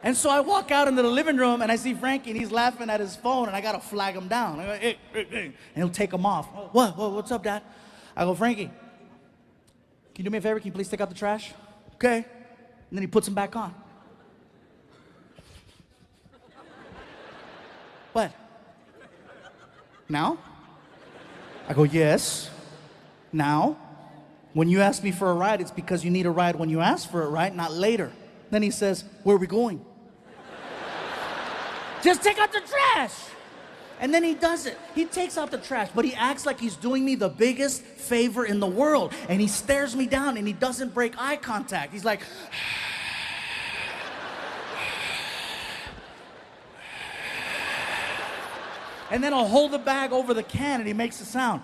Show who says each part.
Speaker 1: And so I walk out into the living room and I see Frankie and he's laughing at his phone and I gotta flag him down. I go, hey, hey, hey. And he'll take him off. What's up, Dad? I go, Frankie, can you do me a favor? Can you please take out the trash? Okay. And then he puts them back on. What? Now? I go, yes. Now? When you ask me for a ride, it's because you need a ride when you ask for it, right? Not later. Then he says, where are we going? Just take out the trash. And then he does it. He takes out the trash, but he acts like he's doing me the biggest favor in the world. And he stares me down and he doesn't break eye contact. He's like, and then I'll hold the bag over the can and he makes a sound.